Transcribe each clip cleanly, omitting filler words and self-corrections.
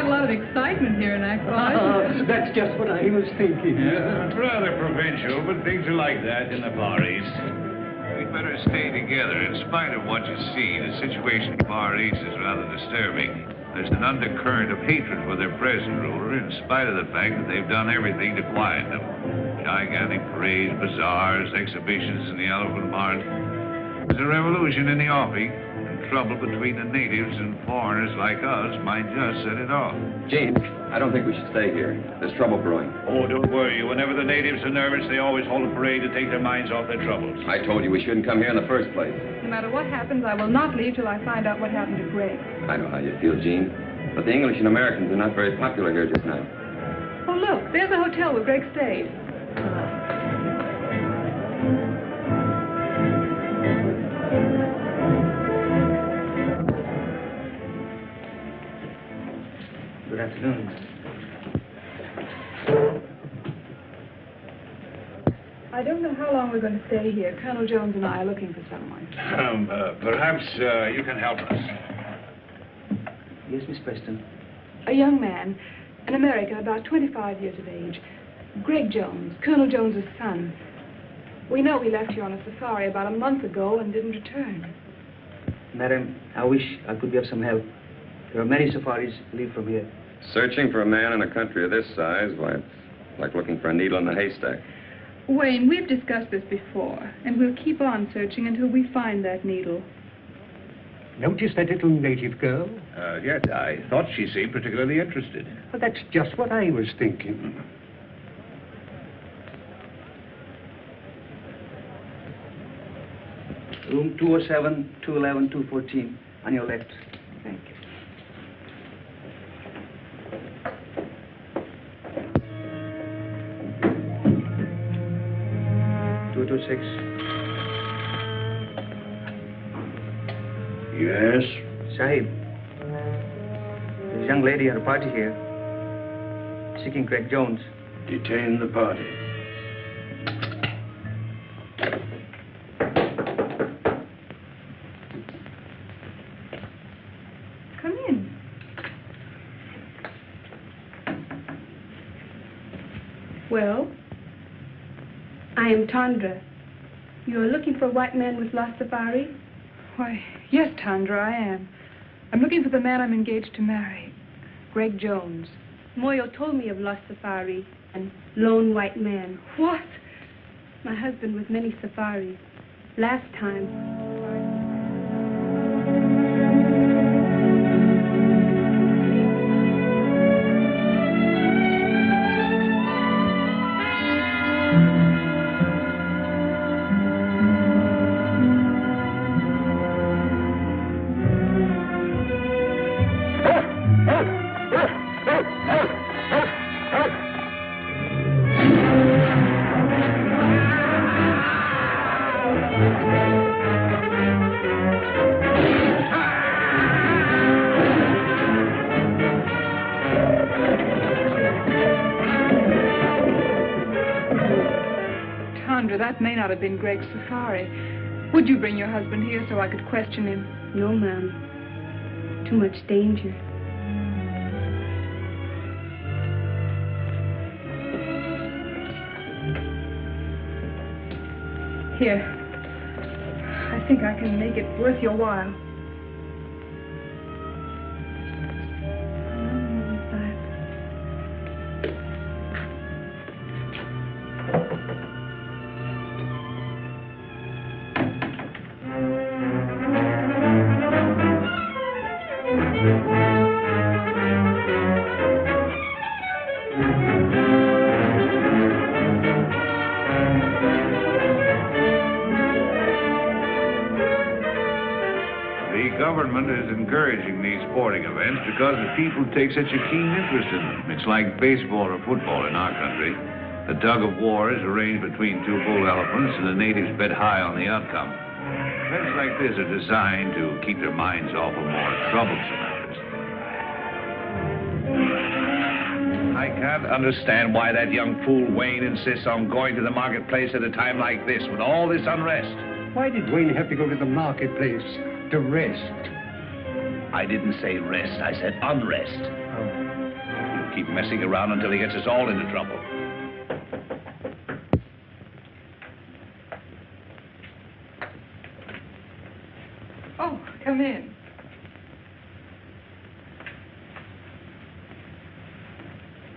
got a lot of excitement here in Act 5. That's just what I was thinking. Yeah, it's rather provincial, but things are like that in the Far East. We'd better stay together. In spite of what you see, the situation in the Far East is rather disturbing. There's an undercurrent of hatred for their present ruler, in spite of the fact that they've done everything to quiet them. Gigantic parades, bazaars, exhibitions in the elephant barn. There's a revolution in the offing, and trouble between the natives and foreigners like us might just set it off. Gene, I don't think we should stay here. There's trouble brewing. Oh, don't worry. Whenever the natives are nervous, they always hold a parade to take their minds off their troubles. I told you we shouldn't come here in the first place. No matter what happens, I will not leave till I find out what happened to Greg. I know how you feel, Gene. But the English and Americans are not very popular here just now. Oh, look, there's a hotel where Greg stayed. Good afternoon. I don't know how long we're going to stay here. Colonel Jones and I are looking for someone. Perhaps you can help us. Yes, Miss Preston. A young man, an American, about 25 years of age. Greg Jones, Colonel Jones's son. We know he left here on a safari about a month ago and didn't return. Madam, I wish I could be of some help. There are many safaris leave from here. Searching for a man in a country of this size, why, it's like looking for a needle in a haystack. Wayne, we've discussed this before, and we'll keep on searching until we find that needle. Notice that little native girl? Yes, I thought she seemed particularly interested. Well, that's just what I was thinking. Room 207, 211, 214, on your left. Thank you. Yes? Sahib, there's a young lady at a party here, seeking Greg Jones. Detain the party. Come in. Well? I am Tandra. You are looking for a white man with lost safari? Why, yes, Tandra, I am. I'm looking for the man I'm engaged to marry, Greg Jones. Moyo told me of lost safari and lone white man. What? My husband with many safaris. Last time. That may not have been Greg's safari. Would you bring your husband here so I could question him? No, ma'am. Too much danger. Here. I think I can make it worth your while. Encouraging these sporting events because the people take such a keen interest in them. It's like baseball or football in our country. The tug of war is arranged between two bull elephants, and the natives bet high on the outcome. Events like this are designed to keep their minds off of more troublesome matters. I can't understand why that young fool Wayne insists on going to the marketplace at a time like this with all this unrest. Why did Wayne have to go to the marketplace? To rest? I didn't say rest, I said unrest. Oh. keep messing around until he gets us all into trouble. Oh, come in.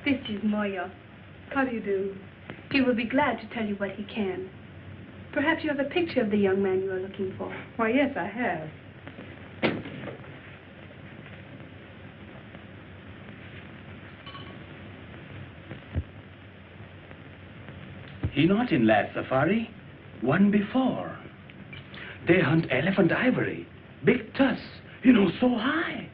This is Moya. How do you do? He will be glad to tell you what he can. Perhaps you have a picture of the young man you are looking for. Why, yes, I have. He not in last safari. One before. They hunt elephant ivory. Big tusks, so high.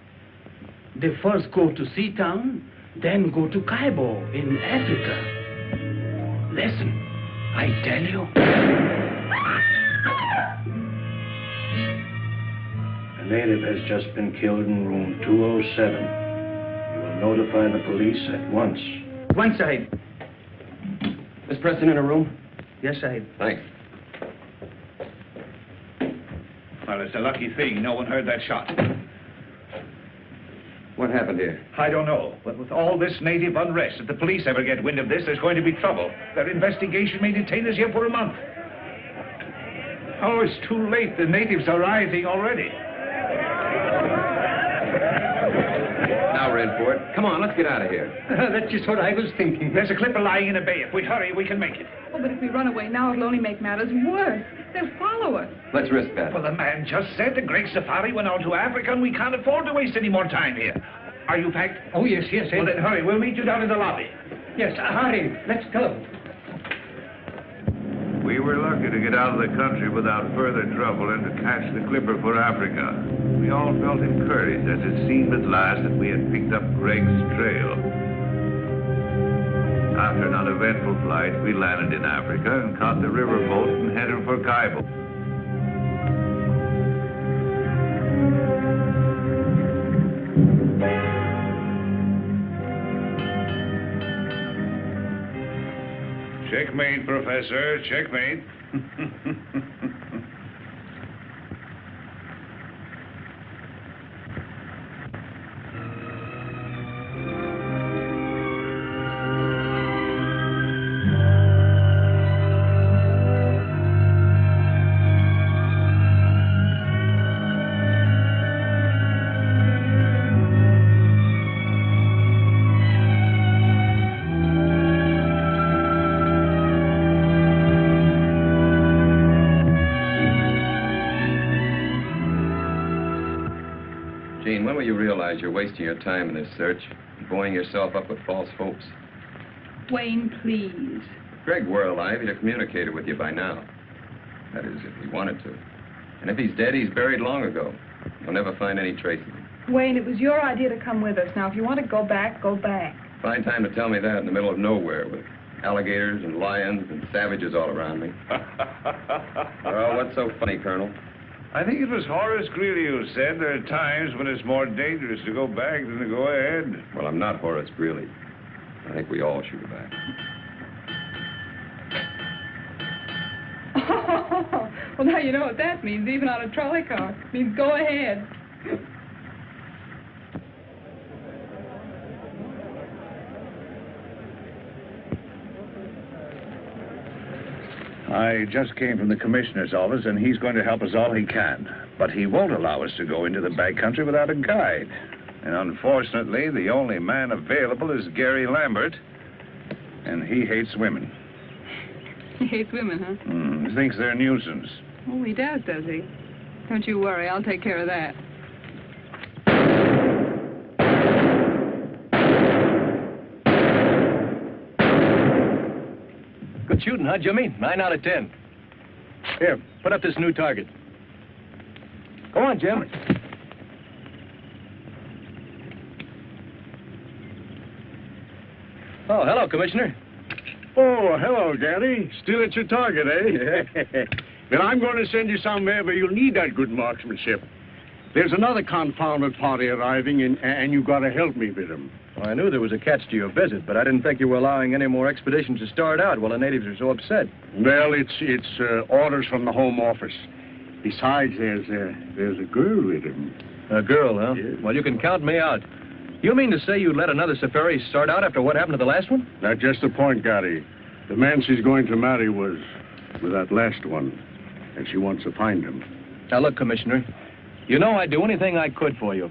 They first go to Seatown, then go to Kaibo in Africa. Listen, I tell you. A native has just been killed in room 207. You will notify the police at once. One side. Miss Preston in a room? Yes, Sahib. Thanks. Well, it's a lucky thing no one heard that shot. What happened here? I don't know, but with all this native unrest, if the police ever get wind of this, there's going to be trouble. Their investigation may detain us here for a month. Oh, it's too late. The natives are rioting already. Now we're in for it. Come on, let's get out of here. That's just what I was thinking. There's a clipper lying in a bay. If we hurry, we can make it. Oh, but if we run away now, it'll only make matters worse. They'll follow us. Let's risk that. Well, the man just said the great safari went on to Africa, and we can't afford to waste any more time here. Are you packed? Oh, yes, yes. Well, then hurry. We'll meet you down in the lobby. Yes, hurry. Let's go. We were lucky to get out of the country without further trouble and to catch the clipper for Africa. We all felt encouraged as it seemed at last that we had picked up Greg's trail. After an uneventful flight, we landed in Africa and caught the river boat and headed for Kaibo. Checkmate, Professor, checkmate. Gene, when will you realize you're wasting your time in this search, buoying yourself up with false hopes? Wayne, please. If Greg were alive, he'd have communicated with you by now. That is, if he wanted to. And if he's dead, he's buried long ago. You'll never find any trace of him. Wayne, it was your idea to come with us. Now, if you want to go back, go back. Fine time to tell me that in the middle of nowhere with alligators and lions and savages all around me. Well, what's so funny, Colonel? I think it was Horace Greeley who said there are times when it's more dangerous to go back than to go ahead. Well, I'm not Horace Greeley. I think we all should go back. Oh, well, now you know what that means, even on a trolley car. It means go ahead. I just came from the commissioner's office, and he's going to help us all he can. But he won't allow us to go into the back country without a guide. And unfortunately, the only man available is Gary Lambert, and he hates women. He hates women, huh? He thinks they're a nuisance. Oh, he does he? Don't you worry, I'll take care of that. Good shooting, huh, Jimmy? 9 out of 10. Here, put up this new target. Go on, Jim. Oh, hello, Commissioner. Oh, hello, Gary. Still at your target, eh? Well, I'm going to send you somewhere where you'll need that good marksmanship. There's another confounded party arriving, and you've got to help me with them. Well, I knew there was a catch to your visit, but I didn't think you were allowing any more expeditions to start out while the natives are so upset. Well, it's orders from the Home Office. Besides, there's a girl with him. A girl, huh? Yes. Well, you can count me out. You mean to say you'd let another safari start out after what happened to the last one? That's just the point, Gary. The man she's going to marry was that last one, and she wants to find him. Now, look, Commissioner, you know I'd do anything I could for you.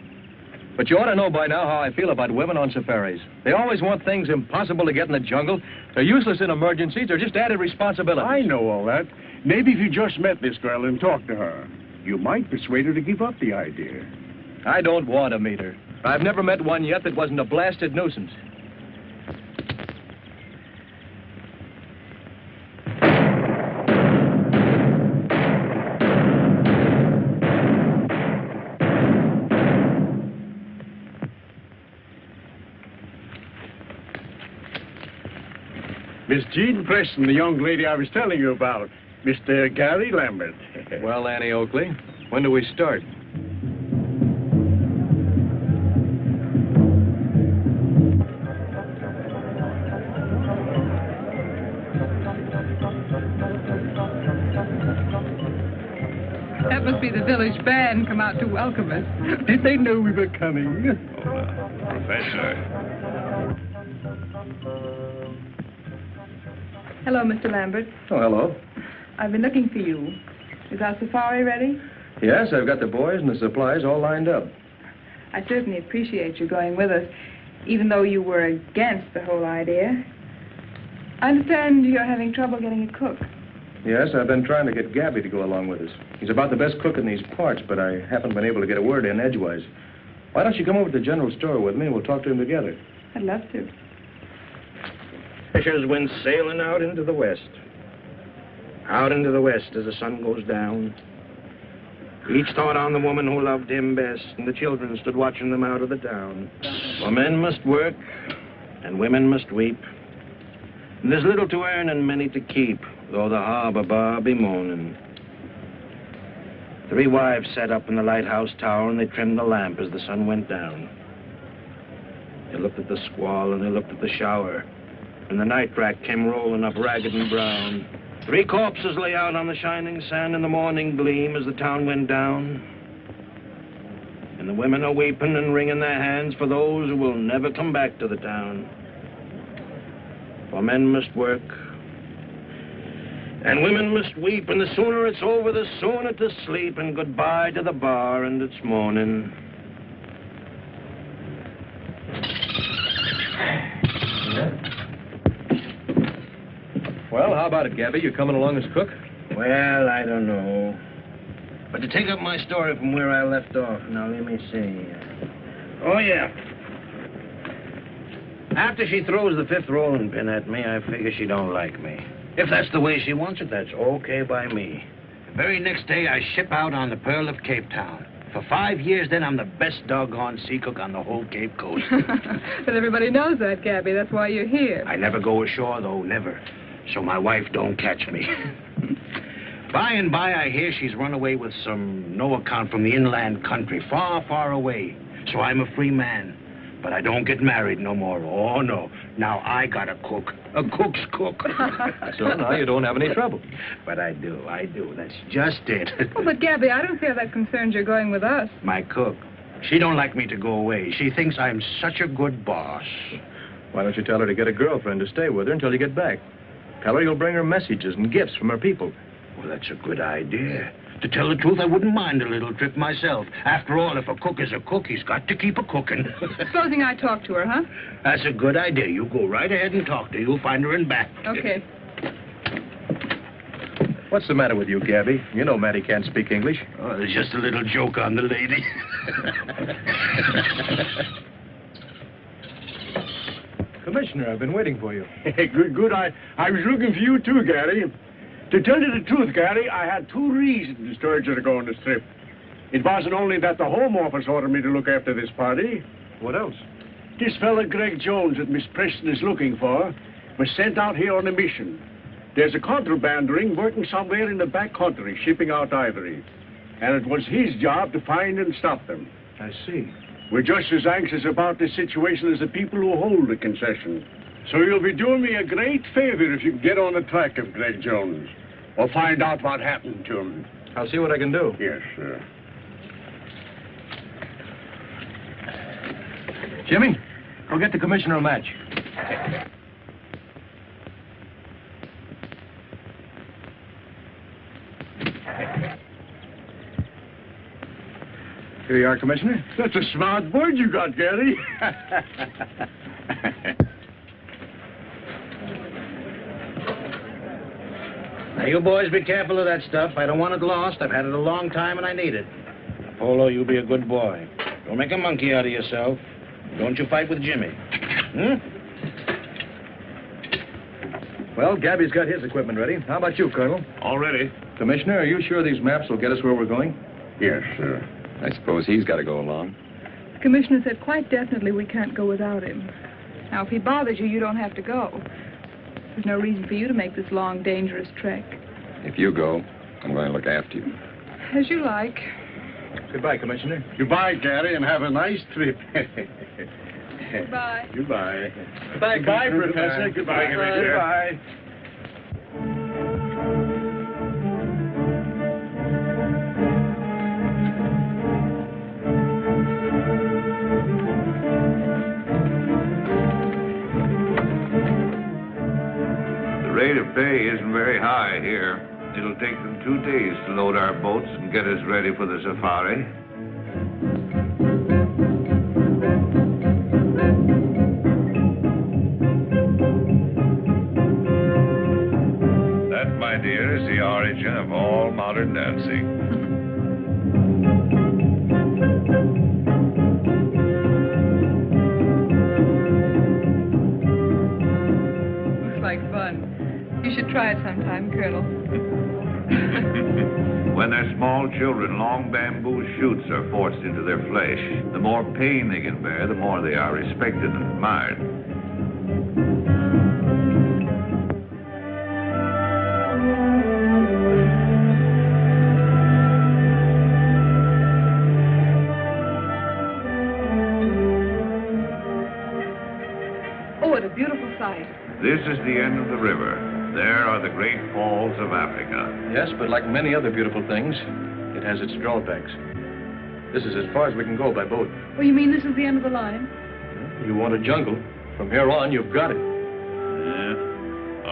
But you ought to know by now how I feel about women on safaris. They always want things impossible to get in the jungle. They're useless in emergencies. They're just added responsibilities. I know all that. Maybe if you just met this girl and talked to her, you might persuade her to give up the idea. I don't want to meet her. I've never met one yet that wasn't a blasted nuisance. Miss Jean Preston, the young lady I was telling you about. Mr. Gary Lambert. Well, Annie Oakley, when do we start? That must be the village band come out to welcome us. Did they know we were coming? Professor. Hello, Mr. Lambert. Oh, hello. I've been looking for you. Is our safari ready? Yes, I've got the boys and the supplies all lined up. I certainly appreciate you going with us, even though you were against the whole idea. I understand you're having trouble getting a cook. Yes, I've been trying to get Gabby to go along with us. He's about the best cook in these parts, but I haven't been able to get a word in edgewise. Why don't you come over to the general store with me and we'll talk to him together? I'd love to. Fishers went sailing out into the west. Out into the west as the sun goes down. Each thought on the woman who loved him best, and the children stood watching them out of the town. For men must work, and women must weep. And there's little to earn and many to keep, though the harbor bar be moaning. 3 wives sat up in the lighthouse tower, and they trimmed the lamp as the sun went down. They looked at the squall, and they looked at the shower. And the night rack came rolling up ragged and brown. 3 corpses lay out on the shining sand in the morning gleam as the town went down. And the women are weeping and wringing their hands for those who will never come back to the town. For men must work, and women must weep, and the sooner it's over, the sooner to sleep, and goodbye to the bar and its morning. Well, how about it, Gabby? You coming along as cook? Well, I don't know. But to take up my story from where I left off, now let me see. Oh, yeah. After she throws the 5th rolling pin at me, I figure she don't like me. If that's the way she wants it, that's okay by me. The very next day, I ship out on the Pearl of Cape Town. For 5 years, then, I'm the best doggone sea cook on the whole Cape Coast. But everybody knows that, Gabby. That's why you're here. I never go ashore, though, never. So my wife don't catch me. By and by, I hear she's run away with some no account from the inland country, far, far away. So I'm a free man. But I don't get married no more. Oh, no. Now I got a cook. A cook's cook. So now you don't have any trouble. But I do. That's just it. Oh, but Gabby, I don't feel that concerned you're going with us. My cook. She don't like me to go away. She thinks I'm such a good boss. Why don't you tell her to get a girlfriend to stay with her until you get back? Tell her you'll bring her messages and gifts from her people. Well, that's a good idea. To tell the truth, I wouldn't mind a little trip myself. After all, if a cook is a cook, he's got to keep a cooking. Supposing I talk to her, huh? That's a good idea. You go right ahead and talk to her. You'll find her in back. Okay. What's the matter with you, Gabby? You know Mattie can't speak English. Oh, there's just a little joke on the lady. Commissioner, I've been waiting for you. Good. I was looking for you too, Gary. To tell you the truth, Gary, I had 2 reasons to stir you to go on this trip. It wasn't only that the Home Office ordered me to look after this party. What else? This fella, Greg Jones, that Miss Preston is looking for, was sent out here on a mission. There's a contraband ring working somewhere in the back country, shipping out ivory. And it was his job to find and stop them. I see. We're just as anxious about this situation as the people who hold the concession. So you'll be doing me a great favor if you can get on the track of Greg Jones. Or find out what happened to him. I'll see what I can do. Yes, sir. Jimmy, go get the commissioner a match. Here you are, Commissioner. That's a smart bird you got, Gary. Now, you boys be careful of that stuff. I don't want it lost. I've had it a long time, and I need it. Polo, you be a good boy. Don't make a monkey out of yourself. Don't you fight with Jimmy. Hmm? Well, Gabby's got his equipment ready. How about you, Colonel? All ready. Commissioner, are you sure these maps will get us where we're going? Yes, sir. I suppose he's got to go along. The commissioner said quite definitely we can't go without him. Now, if he bothers you, you don't have to go. There's no reason for you to make this long, dangerous trek. If you go, I'm going to look after you. As you like. Goodbye, Commissioner. Goodbye, Gary, and have a nice trip. Goodbye. Goodbye. Goodbye, Goodbye, Professor. Goodbye, Commissioner. Goodbye. The rate of pay isn't very high here. It'll take them 2 days to load our boats and get us ready for the safari. That, my dear, is the origin of all modern dancing. Looks like fun. You should try it sometime, Colonel. When they're small children, long bamboo shoots are forced into their flesh. The more pain they can bear, the more they are respected and admired. Oh, what a beautiful sight. This is the end of the river. There are the great falls of Africa. Yes, but like many other beautiful things, it has its drawbacks. This is as far as we can go by boat. Oh, you mean this is the end of the line? You want a jungle. From here on, you've got it. Yeah.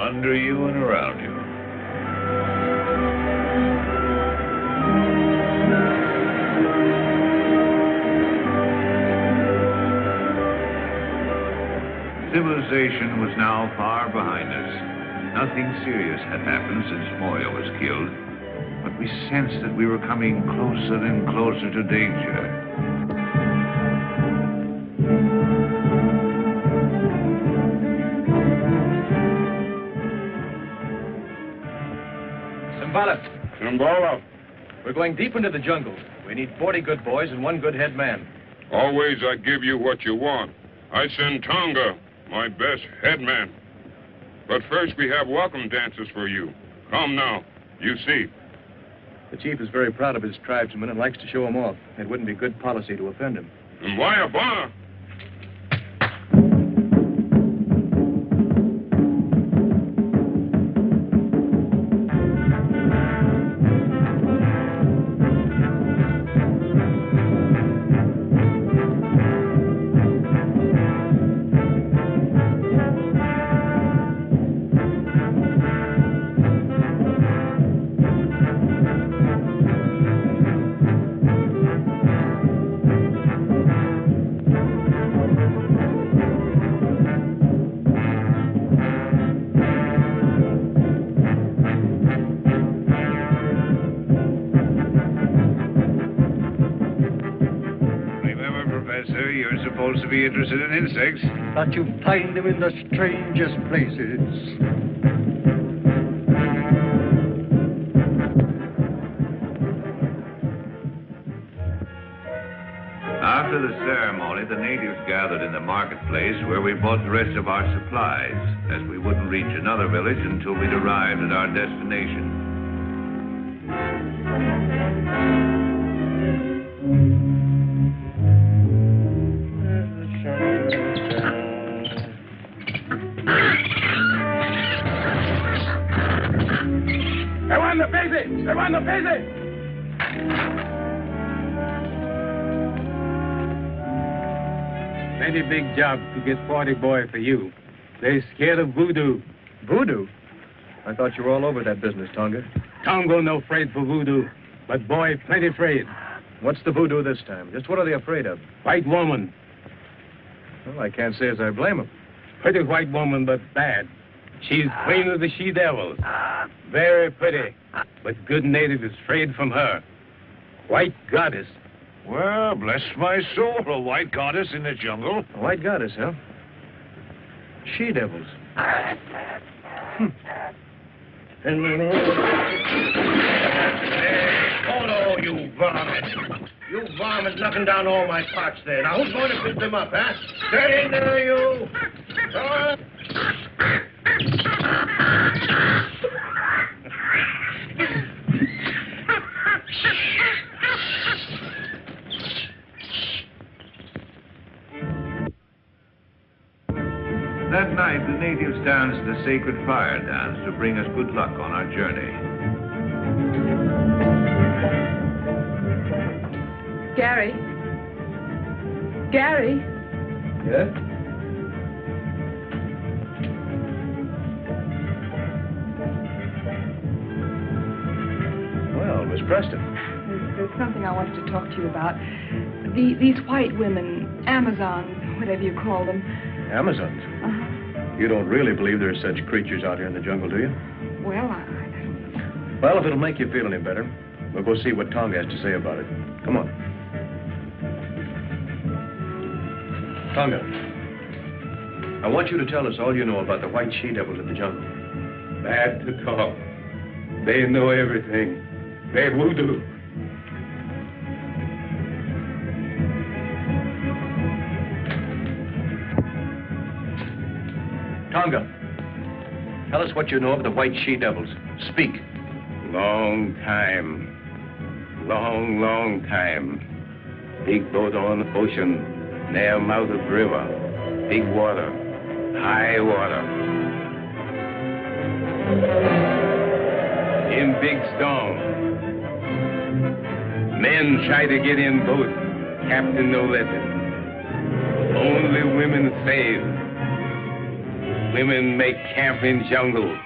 Under you and around you. Civilization was now far behind us. Nothing serious had happened since Moya was killed, but we sensed that we were coming closer and closer to danger. Simbala, we're going deep into the jungle. We need 40 good boys and 1 good head man. Always I give you what you want. I send Tonga, my best headman. But first we have welcome dances for you. Come now, you see. The chief is very proud of his tribesmen and likes to show them off. It wouldn't be good policy to offend him. And why a bar? You're supposed to be interested in insects. But you find them in the strangest places. After the ceremony, the natives gathered in the marketplace where we bought the rest of our supplies, as we wouldn't reach another village until we'd arrived at our destination. mighty big job to get 40 boy for you. They scared of voodoo. Voodoo? I thought you were all over that business, Tonga. Tongo no afraid for voodoo, but boy plenty afraid. What's the voodoo this time? Just what are they afraid of? White woman. Well, I can't say as I blame them. Pretty white woman, but bad. She's queen of the she-devils. Very pretty, but good native is afraid from her. White goddess. Well, bless my soul, a white goddess in the jungle. A white goddess, huh? She-devils. Oh, you varmint. You varmint knocking down all my pots there. Now, who's going to pick them up, huh? Get in there, you. That night, the natives danced the sacred fire dance to bring us good luck on our journey. Gary? Gary? Yeah? Well, Miss Preston. There's something I wanted to talk to you about. These white women, Amazons, whatever you call them. Amazons? Uh-huh. You don't really believe there's such creatures out here in the jungle, do you? Well, I don't know. Well, if it'll make you feel any better, we'll go see what Tonga has to say about it. Come on. Tonga, I want you to tell us all you know about the white she-devils in the jungle. Bad to talk. They know everything. They voodoo. Tonga, tell us what you know of the white she-devils. Speak. Long time. Long time. Big boat on the ocean. Near mouth of river. Big water. High water. In big storm. Men try to get in boat. Captain no let them. Only women save. Women make camp in jungle.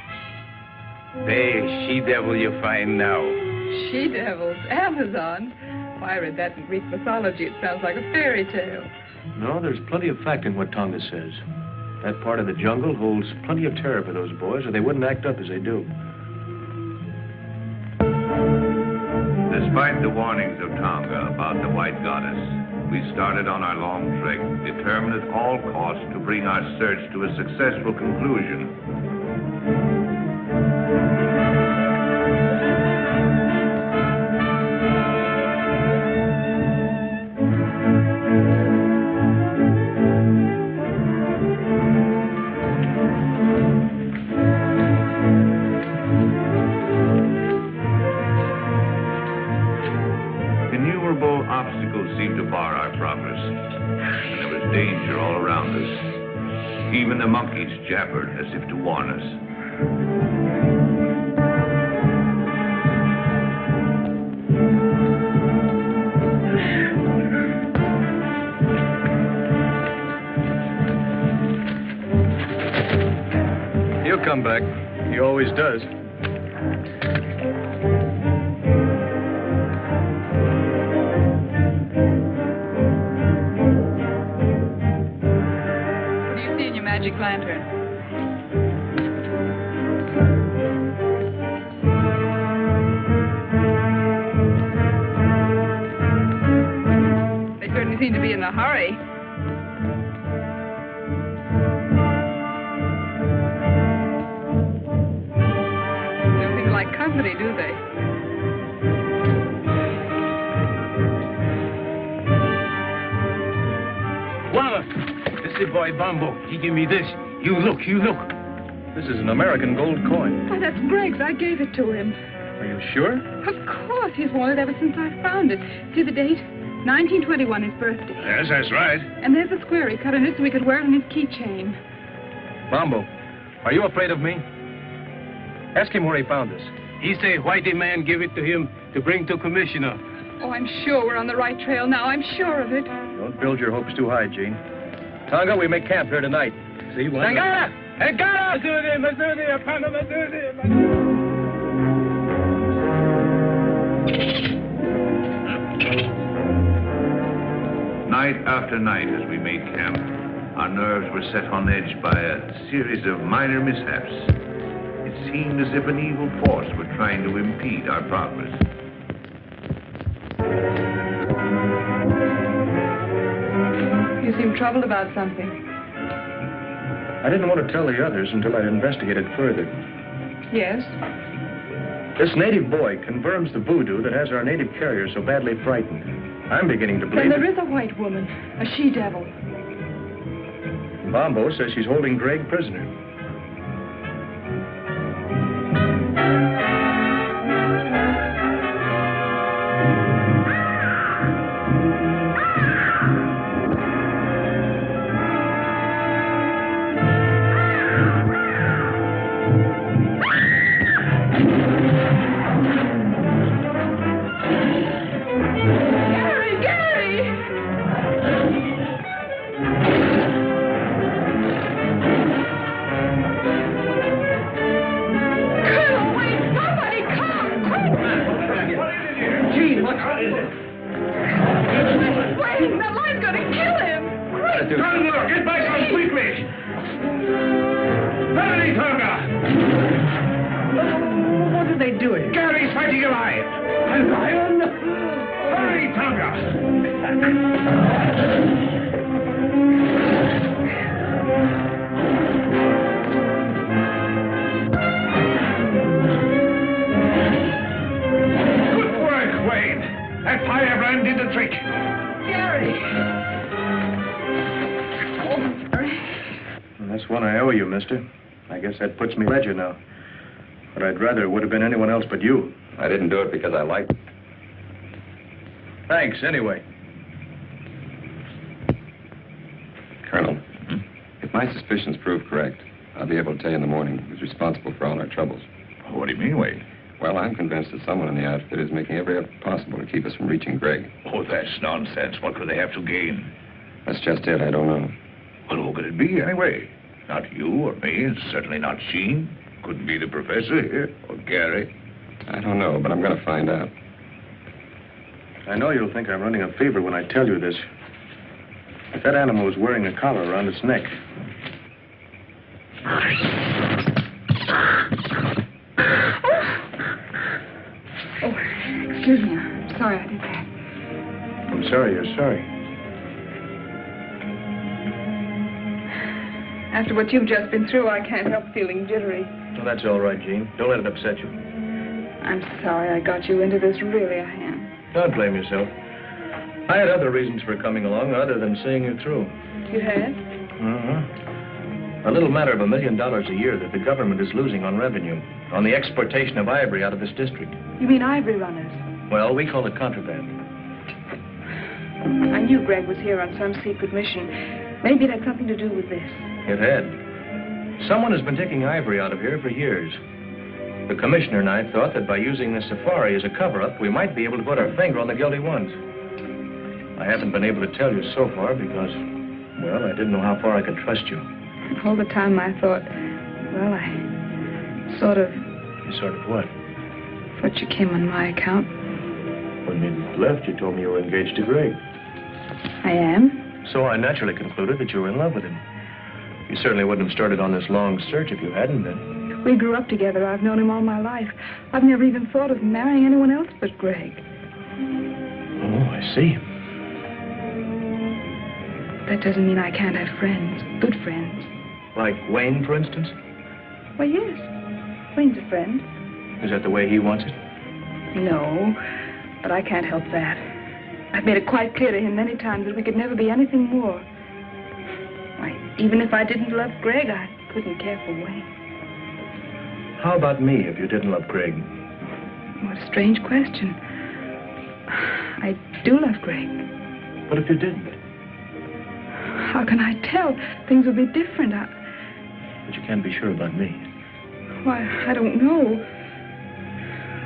They she-devil you find now. She-devils? Amazons? Why, I read that in Greek mythology. It sounds like a fairy tale. No, there's plenty of fact in what Tonga says. That part of the jungle holds plenty of terror for those boys, or they wouldn't act up as they do. Despite the warnings of Tonga about the white goddess, we started on our long trek, determined at all costs to bring our search to a successful conclusion. Obstacles seemed to bar our progress, and there was danger all around us. Even the monkeys jabbered as if to warn us. He'll come back. He always does. Magic lantern. They certainly seem to be in a hurry. They don't seem to like company, do they? This boy Bumbo, he give me this. You look. This is an American gold coin. Why, that's Greg's. I gave it to him. Are you sure? Of course. He's worn it ever since I found it. See the date? 1921, his birthday. Yes, that's right. And there's the square he cut in it so he could wear it on his keychain. Bombo, are you afraid of me? Ask him where he found this. He say whitey man give it to him to bring to commissioner. Oh, I'm sure we're on the right trail now. I'm sure of it. Don't build your hopes too high, Gene. Tonga, we make camp here tonight. See what? Tangana! Tangana! Night after night as we made camp, our nerves were set on edge by a series of minor mishaps. It seemed as if an evil force were trying to impede our progress. You seem troubled about something. I didn't want to tell the others until I'd investigated further. Yes? This native boy confirms the voodoo that has our native carrier so badly frightened. I'm beginning to believe Then there is a white woman, a she-devil. Bombo says she's holding Greg prisoner. I guess that puts me ledger now. But I'd rather it would have been anyone else but you. I didn't do it because I liked it. Thanks, anyway. Colonel, if my suspicions prove correct, I'll be able to tell you in the morning who's responsible for all our troubles. What do you mean, Wade? Well, I'm convinced that someone in the outfit is making every effort possible to keep us from reaching Greg. Oh, that's nonsense. What could they have to gain? That's just it. I don't know. Well, who could it be, anyway? Not you or me, and certainly not Sheen. Couldn't be the professor here, or Gary. I don't know, but I'm going to find out. I know you'll think I'm running a fever when I tell you this. But that animal was wearing a collar around its neck. Oh, excuse me. I'm sorry I did that. I'm sorry you're sorry. After what you've just been through, I can't help feeling jittery. Well, that's all right, Jean. Don't let it upset you. I'm sorry I got you into this. Really, I am. Don't blame yourself. I had other reasons for coming along other than seeing you through. You had? Mm-hmm. A little matter of $1 million a year that the government is losing on revenue, on the exportation of ivory out of this district. You mean ivory runners? Well, we call it contraband. I knew Greg was here on some secret mission. Maybe it had something to do with this. It had. Someone has been taking ivory out of here for years. The commissioner and I thought that by using this safari as a cover-up, we might be able to put our finger on the guilty ones. I haven't been able to tell you so far because, well, I didn't know how far I could trust you. All the time I thought, well, I sort of... You sort of what? Thought you came on my account. When you left, you told me you were engaged to Greg. I am? So I naturally concluded that you were in love with him. You certainly wouldn't have started on this long search if you hadn't been. We grew up together. I've known him all my life. I've never even thought of marrying anyone else but Greg. Oh, I see. That doesn't mean I can't have friends, good friends. Like Wayne, for instance? Well, yes. Wayne's a friend. Is that the way he wants it? No, but I can't help that. I've made it quite clear to him many times that we could never be anything more. Why, even if I didn't love Greg, I couldn't care for Wayne. How about me if you didn't love Greg? What a strange question. I do love Greg. But if you didn't? How can I tell? Things would be different. But you can't be sure about me. Why, I don't know.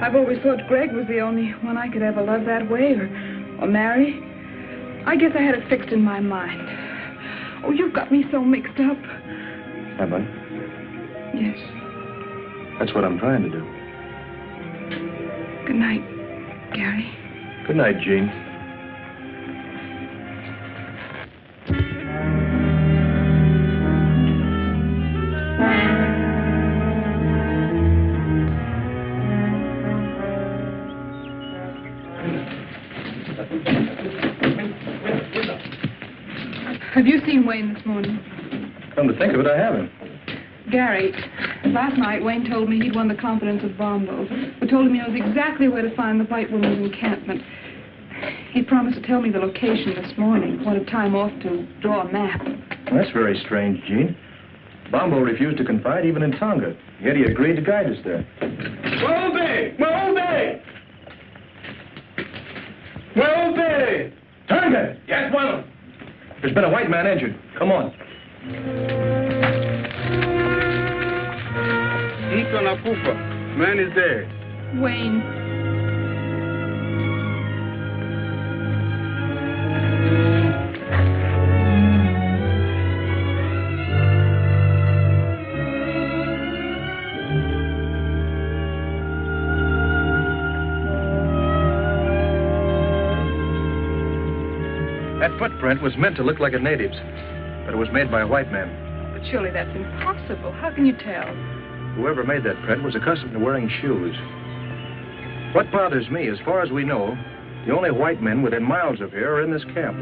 I've always thought Greg was the only one I could ever love that way or marry. I guess I had it fixed in my mind. Oh, you've got me so mixed up. Have I? Yes. That's what I'm trying to do. Good night, Gary. Good night, Jean. Have you seen Wayne this morning? Come to think of it, I haven't. Gary, last night Wayne told me he'd won the confidence of Bombo, who told him he knows exactly where to find the white woman's encampment. He promised to tell me the location this morning. Wanted time off to draw a map. Well, that's very strange, Jean. Bombo refused to confide even in Tonga, yet he agreed to guide us there. Wolbe! Wolbe! Wolbe! Tonga! Yes, well. There's been a white man injured. Come on. Iko nakufa. Man is dead. Wayne. That footprint was meant to look like a native's, but it was made by a white man. But surely that's impossible. How can you tell? Whoever made that print was accustomed to wearing shoes. What bothers me, as far as we know, the only white men within miles of here are in this camp.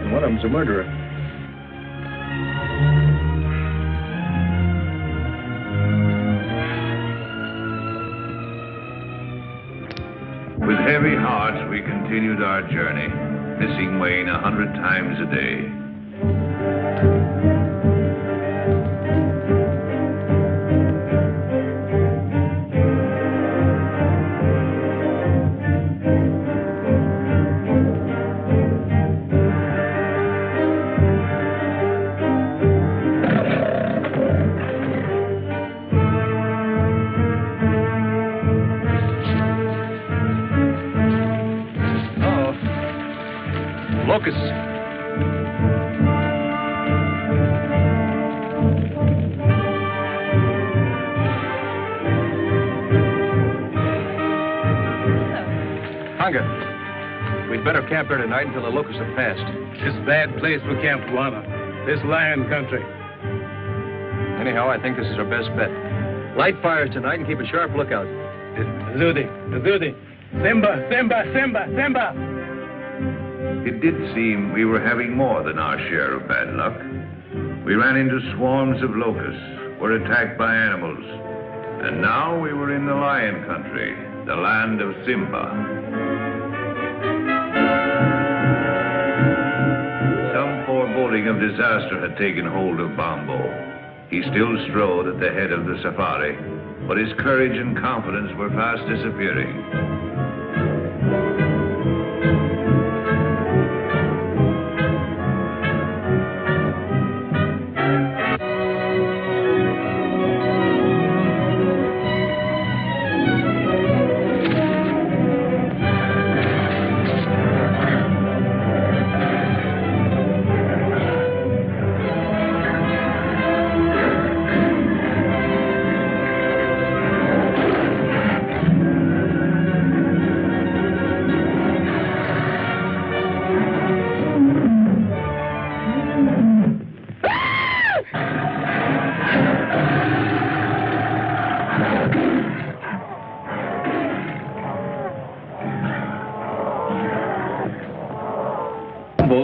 And one of them's a murderer. With heavy hearts, we continued our journey, missing Wayne 100 times a day. Locusts. Tonga, we'd better camp here tonight until the locusts have passed. This bad place for Camp Guana. This lion country. Anyhow, I think this is our best bet. Light fires tonight and keep a sharp lookout. Zudi. Simba, Simba, Simba, Simba. It did seem we were having more than our share of bad luck. We ran into swarms of locusts, were attacked by animals, and now we were in the lion country, the land of Simba. Some foreboding of disaster had taken hold of Bombo. He still strode at the head of the safari, but his courage and confidence were fast disappearing.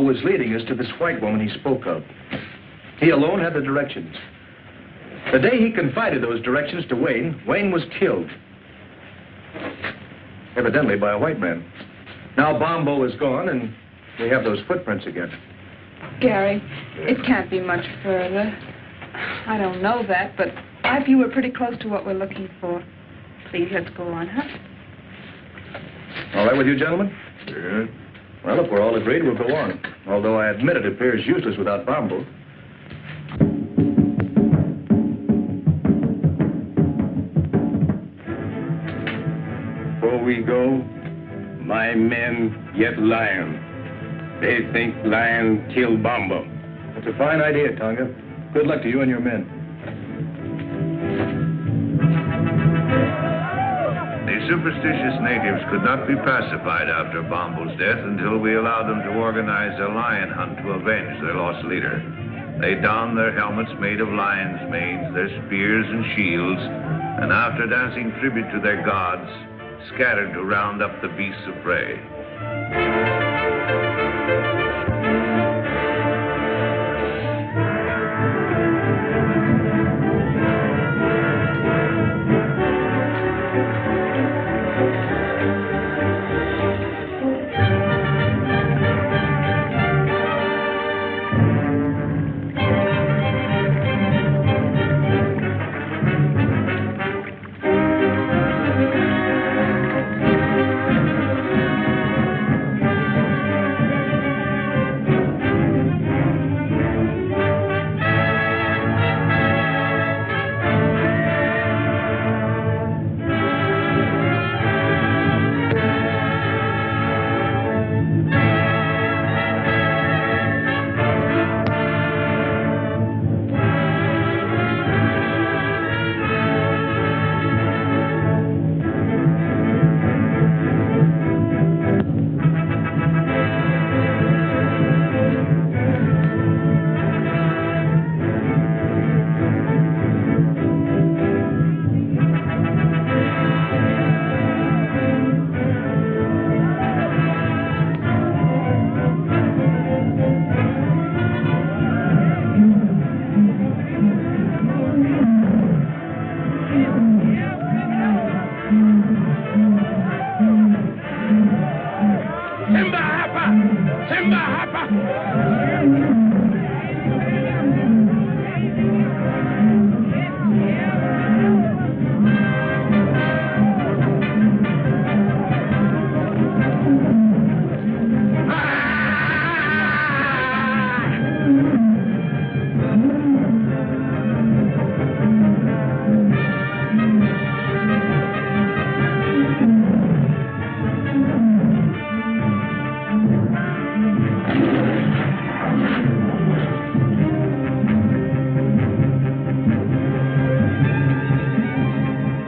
Was leading us to this white woman he spoke of. He alone had the directions. The day he confided those directions to Wayne, Wayne was killed. Evidently by a white man. Now Bombo is gone and we have those footprints again. Gary, it can't be much further. I don't know that, but I feel we're pretty close to what we're looking for. Please, let's go on, huh? All right with you, gentlemen? Sure. Well, if we're all agreed, we'll go on. Although I admit it appears useless without Bombo. Before we go, my men yet lion. They think lion killed Bombo. That's a fine idea, Tonga. Good luck to you and your men. The superstitious natives could not be pacified after Bombo's death until we allowed them to organize a lion hunt to avenge their lost leader. They donned their helmets made of lions' manes, their spears and shields, and after dancing tribute to their gods, scattered to round up the beasts of prey.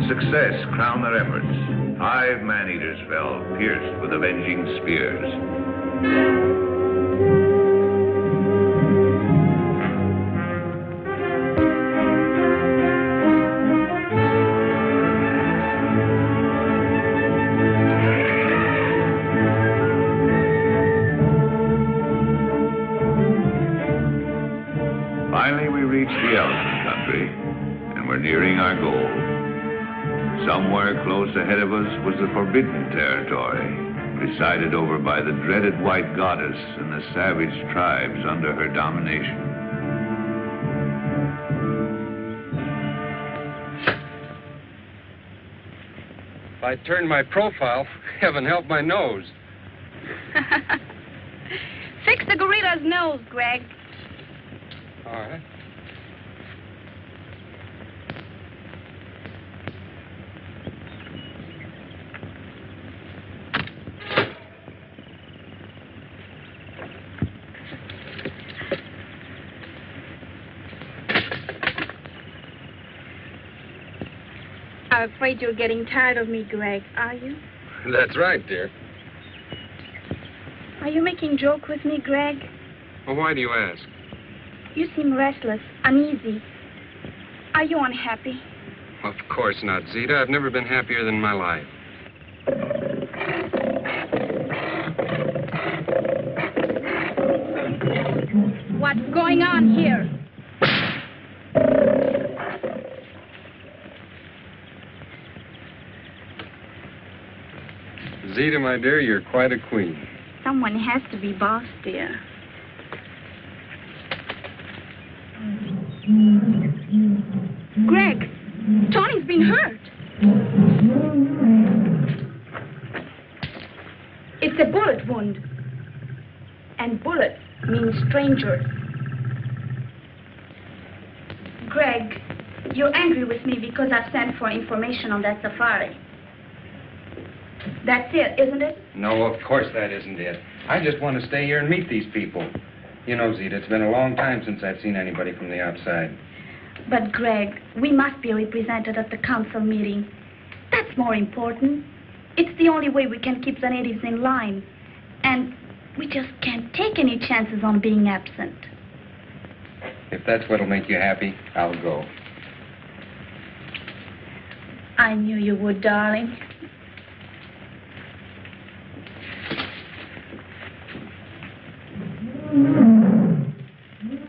Success crowned their efforts. 5 man-eaters fell, pierced with avenging spears. Finally, we reached the elephant country, and we're nearing our goal. Somewhere close ahead of us was the forbidden territory, presided over by the dreaded white goddess and the savage tribes under her domination. If I turn my profile, heaven help my nose. Fix the gorilla's nose, Greg. All right. I'm afraid you're getting tired of me, Greg, are you? That's right, dear. Are you making joke with me, Greg? Well, why do you ask? You seem restless, uneasy. Are you unhappy? Of course not, Zita. I've never been happier than in my life. What's going on here? Zita, my dear, you're quite a queen. Someone has to be boss, dear. Greg, Tony's been hurt. It's a bullet wound. And bullet means stranger. Greg, you're angry with me because I've sent for information on that safari. That's it, isn't it? No, of course that isn't it. I just want to stay here and meet these people. You know, Zita, it's been a long time since I've seen anybody from the outside. But, Greg, we must be represented at the council meeting. That's more important. It's the only way we can keep the natives in line. And we just can't take any chances on being absent. If that's what'll make you happy, I'll go. I knew you would, darling.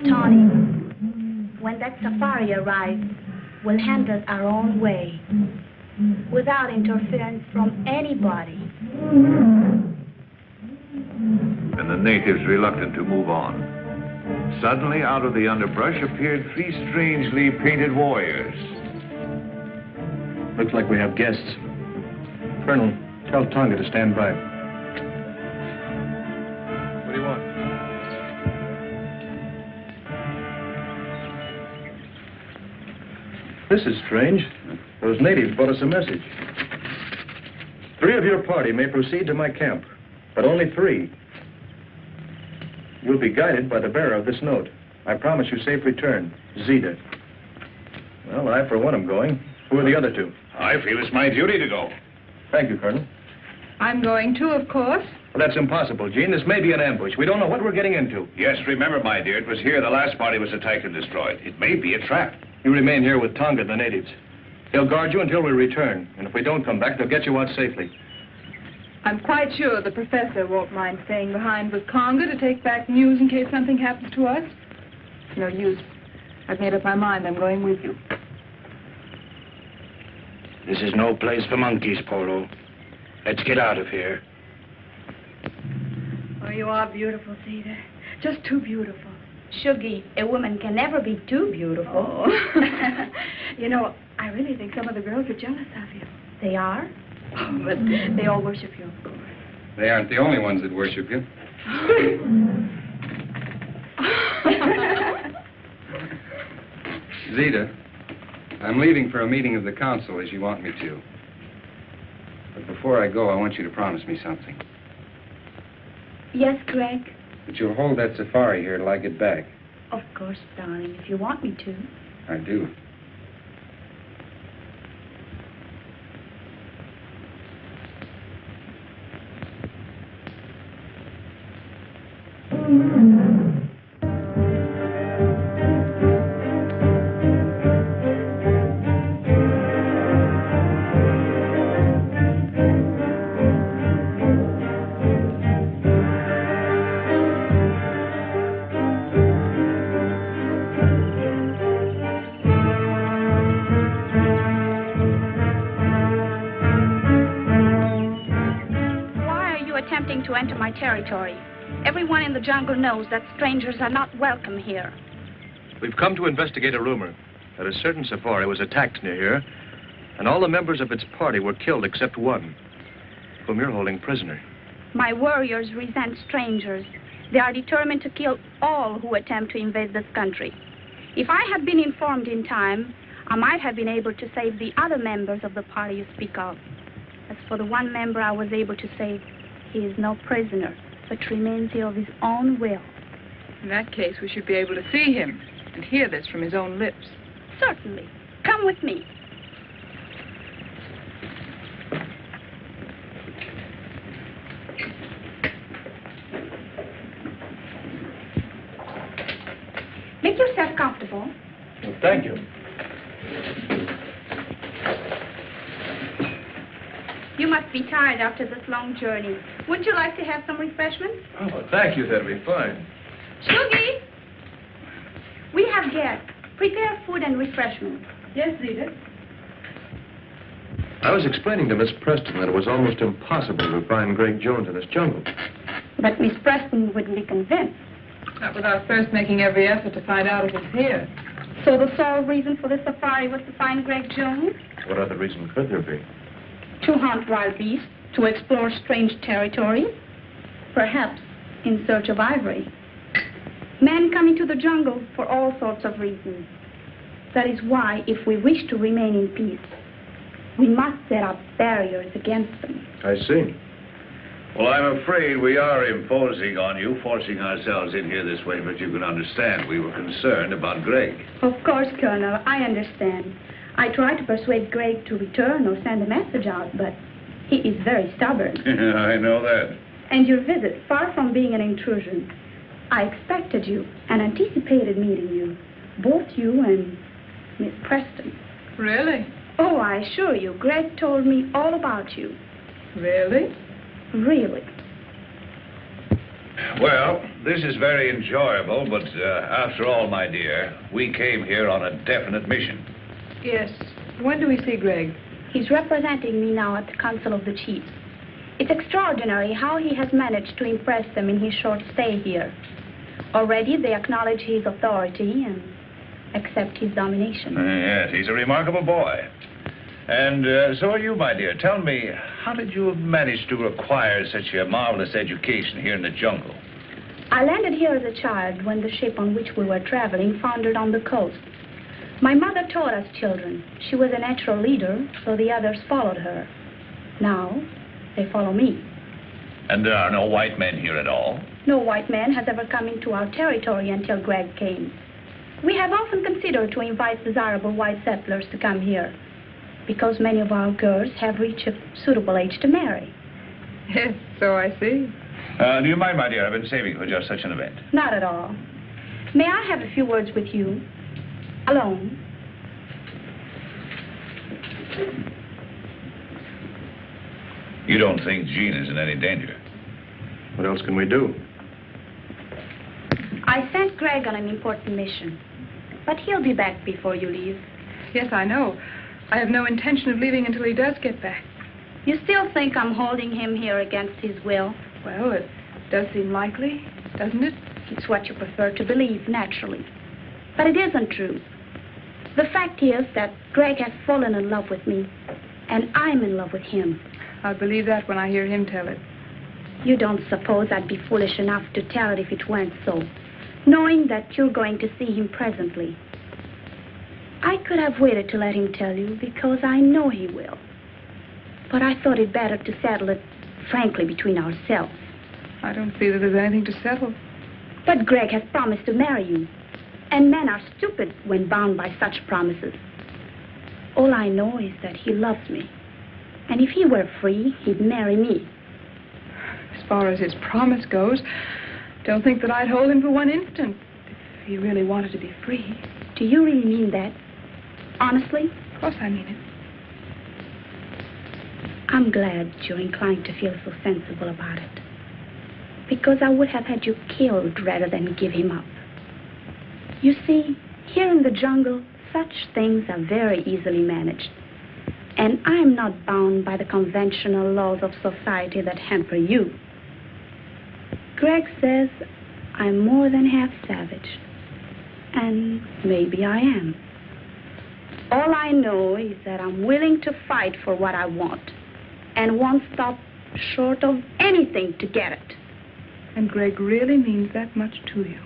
Tony, when that safari arrives, we'll handle it our own way, without interference from anybody. And the natives reluctant to move on. Suddenly, out of the underbrush appeared 3 strangely painted warriors. Looks like we have guests. Colonel, tell Tonga to stand by. What do you want? This is strange. Those natives brought us a message. 3 of your party may proceed to my camp, but only 3. You'll be guided by the bearer of this note. I promise you safe return. Zita. Well, I, for one, am going. Who are the other 2? I feel it's my duty to go. Thank you, Colonel. I'm going too, of course. Well, that's impossible, Jean. This may be an ambush. We don't know what we're getting into. Yes, remember, my dear, it was here the last party was attacked and destroyed. It may be a trap. You remain here with Tonga and the natives. He'll guard you until we return. And if we don't come back, they'll get you out safely. I'm quite sure the professor won't mind staying behind with Conga to take back news in case something happens to us. No use. I've made up my mind. I'm going with you. This is no place for monkeys, Polo. Let's get out of here. Oh, you are beautiful, Zita. Just too beautiful. Shuggy, a woman can never be too beautiful. Oh. You know, I really think some of the girls are jealous of you. They are? Oh, but they all worship you, of course. They aren't the only ones that worship you. Zita, I'm leaving for a meeting of the council as you want me to. But before I go, I want you to promise me something. Yes, Greg? That you'll hold that safari here till I get back. Of course, darling, if you want me to. I do. To enter my territory. Everyone in the jungle knows that strangers are not welcome here. We've come to investigate a rumor that a certain safari was attacked near here, and all the members of its party were killed except one, whom you're holding prisoner. My warriors resent strangers. They are determined to kill all who attempt to invade this country. If I had been informed in time, I might have been able to save the other members of the party you speak of. As for the one member I was able to save, he is no prisoner, but remains here of his own will. In that case, we should be able to see him and hear this from his own lips. Certainly. Come with me. Make yourself comfortable. Well, thank you. You must be tired after this long journey. Wouldn't you like to have some refreshments? Oh, thank you. That'll be fine. Shuggy! We have guests. Prepare food and refreshments. Yes, Zita. I was explaining to Miss Preston that it was almost impossible to find Greg Jones in this jungle. But Miss Preston wouldn't be convinced. Not without first making every effort to find out if it's here. So the sole reason for the safari was to find Greg Jones? What other reason could there be? To hunt wild beasts, to explore strange territory, perhaps in search of ivory. Men come into the jungle for all sorts of reasons. That is why, if we wish to remain in peace, we must set up barriers against them. I see. Well, I'm afraid we are imposing on you, forcing ourselves in here this way, but you can understand we were concerned about Greg. Of course, Colonel, I understand. I tried to persuade Greg to return or send a message out, but he is very stubborn. I know that. And your visit, far from being an intrusion, I expected you and anticipated meeting you, both you and Miss Preston. Really? Oh, I assure you, Greg told me all about you. Really? Really. Well, this is very enjoyable, but after all, my dear, we came here on a definite mission. Yes. When do we see Greg? He's representing me now at the Council of the Chiefs. It's extraordinary how he has managed to impress them in his short stay here. Already they acknowledge his authority and accept his domination. Yes, he's a remarkable boy. And so are you, my dear. Tell me, how did you manage to acquire such a marvelous education here in the jungle? I landed here as a child when the ship on which we were traveling foundered on the coast. My mother taught us children. She was a natural leader, so the others followed her. Now, they follow me. And there are no white men here at all? No white man has ever come into our territory until Greg came. We have often considered to invite desirable white settlers to come here, because many of our girls have reached a suitable age to marry. Yes, so I see. Do you mind, my dear? I've been saving for just such an event. Not at all. May I have a few words with you? Alone. You don't think Jean is in any danger? What else can we do? I sent Greg on an important mission, but he'll be back before you leave. Yes, I know. I have no intention of leaving until he does get back. You still think I'm holding him here against his will? Well, it does seem likely, doesn't it? It's what you prefer to believe, naturally. But it isn't true. The fact is that Greg has fallen in love with me, and I'm in love with him. I'll believe that when I hear him tell it. You don't suppose I'd be foolish enough to tell it if it weren't so, knowing that you're going to see him presently. I could have waited to let him tell you because I know he will. But I thought it better to settle it frankly between ourselves. I don't see that there's anything to settle. But Greg has promised to marry you. And men are stupid when bound by such promises. All I know is that he loves me. And if he were free, he'd marry me. As far as his promise goes, don't think that I'd hold him for one instant if he really wanted to be free. Do you really mean that? Honestly? Of course I mean it. I'm glad you're inclined to feel so sensible about it. Because I would have had you killed rather than give him up. You see, here in the jungle, such things are very easily managed. And I'm not bound by the conventional laws of society that hamper you. Greg says I'm more than half savage. And maybe I am. All I know is that I'm willing to fight for what I want. And won't stop short of anything to get it. And Greg really means that much to you.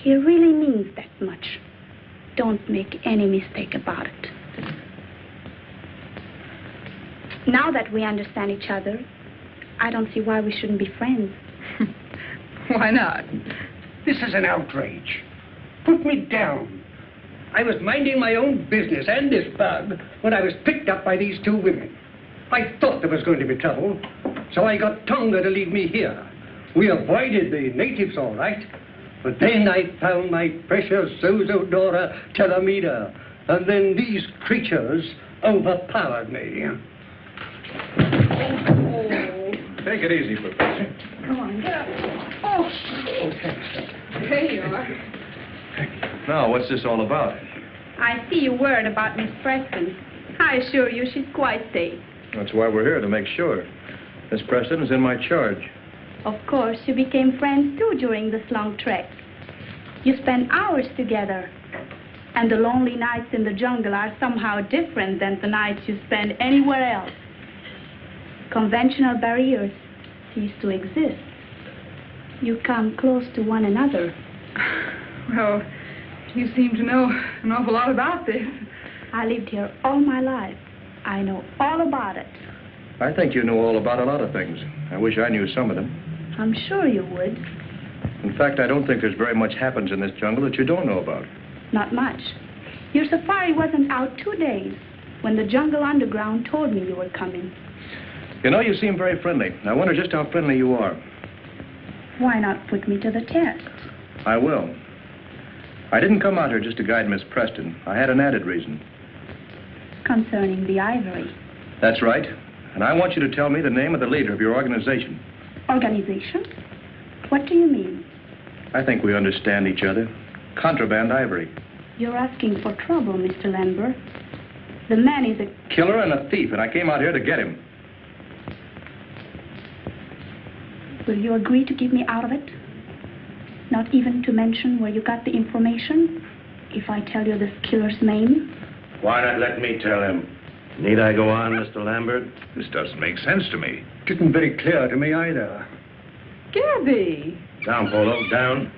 He really means that much. Don't make any mistake about it. Now that we understand each other, I don't see why we shouldn't be friends. Why not? This is an outrage. Put me down. I was minding my own business and this bug when I was picked up by these two women. I thought there was going to be trouble, so I got Tonga to leave me here. We avoided the natives all right, but then I found my precious Zozodora Telemida, and then these creatures overpowered me. Take it easy, Professor. Come on, get up. Oh, there you are. Now, what's this all about? I see you worried about Miss Preston. I assure you she's quite safe. That's why we're here, to make sure. Miss Preston is in my charge. Of course, you became friends, too, during this long trek. You spent hours together. And the lonely nights in the jungle are somehow different than the nights you spend anywhere else. Conventional barriers cease to exist. You come close to one another. Well, you seem to know an awful lot about this. I lived here all my life. I know all about it. I think you know all about a lot of things. I wish I knew some of them. I'm sure you would. In fact, I don't think there's very much happens in this jungle that you don't know about. Not much. Your safari wasn't out 2 days when the jungle underground told me you were coming. You know, you seem very friendly. I wonder just how friendly you are. Why not put me to the test? I will. I didn't come out here just to guide Miss Preston. I had an added reason. Concerning the ivory. That's right. And I want you to tell me the name of the leader of your organization. Organization? What do you mean? I think we understand each other. Contraband ivory. You're asking for trouble, Mr. Lambert. The man is a killer and a thief, and I came out here to get him. Will you agree to keep me out of it? Not even to mention where you got the information? If I tell you this killer's name? Why not let me tell him? Need I go on, Mr. Lambert? This doesn't make sense to me. Didn't very clear to me either. Gabby! Down, Polo, down.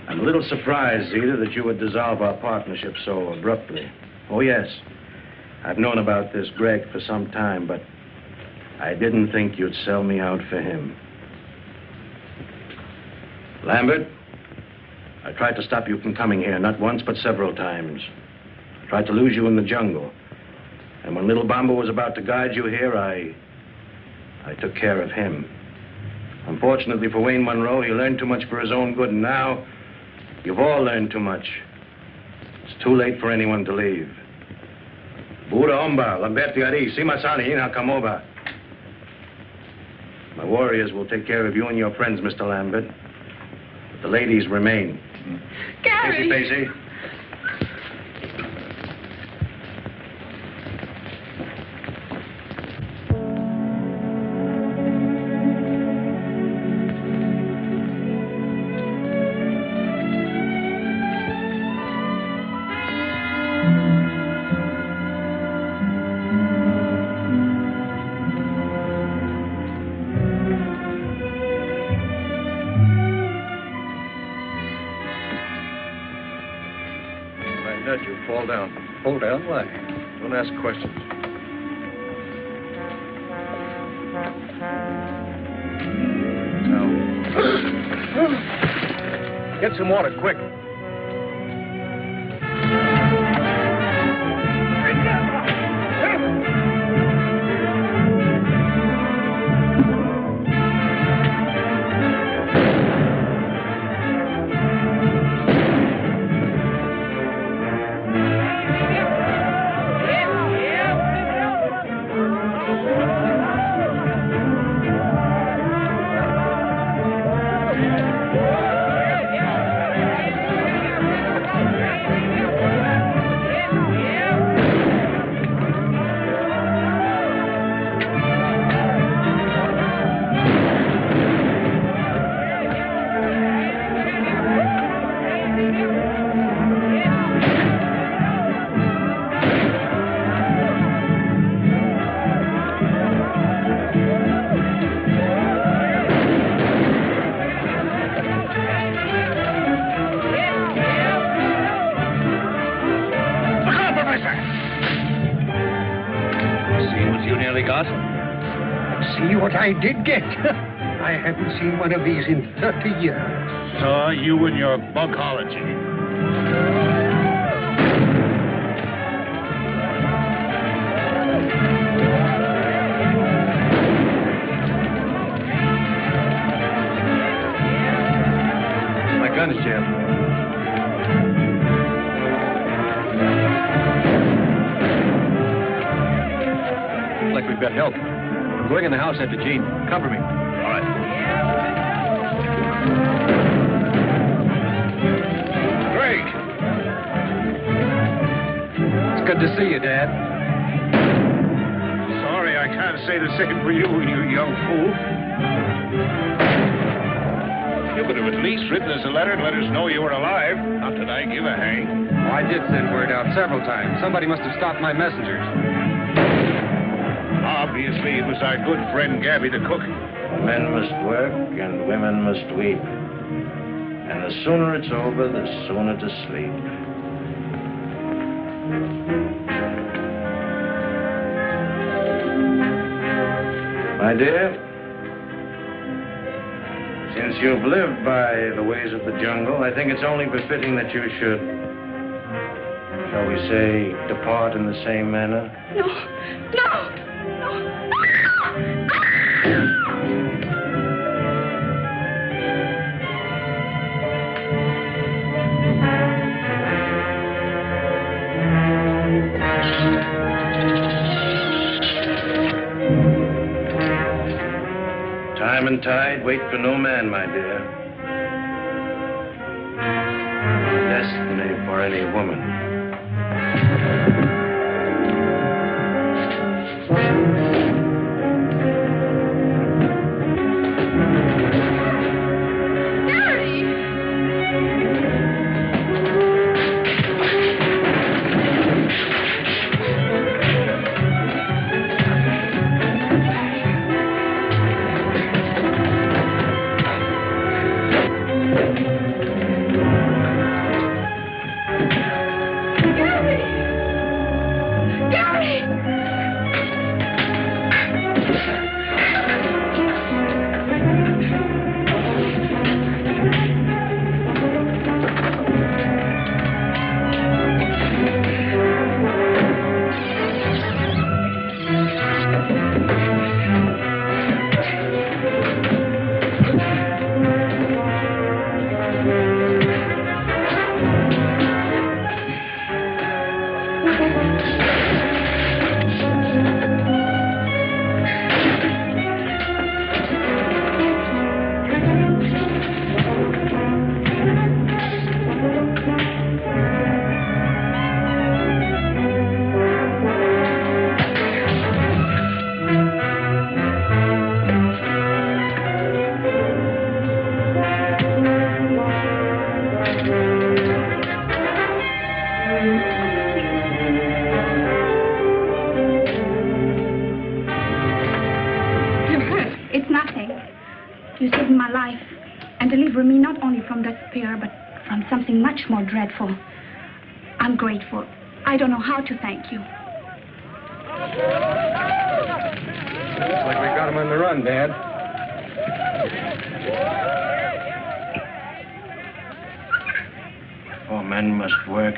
I'm a little surprised, Zita, that you would dissolve our partnership so abruptly. Oh, yes. I've known about this Greg for some time, but I didn't think you'd sell me out for him. Lambert, I tried to stop you from coming here, not once, but several times. I tried to lose you in the jungle. And when Little Bomber was about to guide you here, I took care of him. Unfortunately for Wayne Monroe, he learned too much for his own good, and now you've all learned too much. It's too late for anyone to leave. Buddha Omba, Lamberti Ari, Simasani, Inakamoba. My warriors will take care of you and your friends, Mr. Lambert. But the ladies remain. Gary! Pacey. Fall down. Fall down? Why? Don't ask questions. Now. Get some water, quick. I did get. I haven't seen one of these in 30 years. So you and your bugology. My gun's jammed. Looks like we've got help. I'm going in the house after Jean. Cover me. All right. Greg! It's good to see you, Dad. Sorry, I can't say the same for you, you young fool. You could have at least written us a letter and let us know you were alive. Not that I give a hang. Oh, I did send word out several times. Somebody must have stopped my messengers. Obviously, it was our good friend Gabby the cook. Men must work and women must weep. And the sooner it's over, the sooner to sleep. My dear, since you've lived by the ways of the jungle, I think it's only befitting that you should, shall we say, depart in the same manner. No, no, Time and tide wait for no man, my dear. Destiny for any woman. much more dreadful. I'm grateful. I don't know how to thank you. Looks like we got him on the run, Dad. For men must work,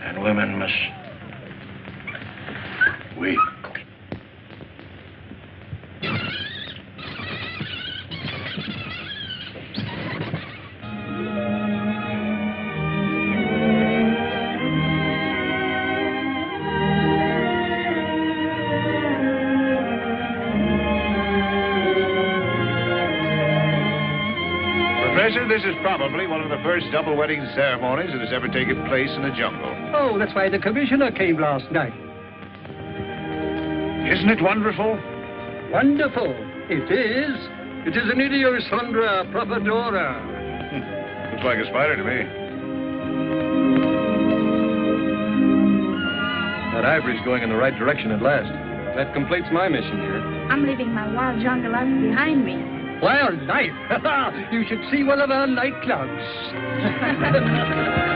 and women must weep. Professor, this is probably one of the first double wedding ceremonies that has ever taken place in the jungle. Oh, that's why the commissioner came last night. Isn't it wonderful? Wonderful. It is. It is an Idiosondra Propodora. Looks like a spider to me. That ivory's going in the right direction at last. That completes my mission here. I'm leaving my wild jungle life behind me. Wild life? You should see one of our nightclubs.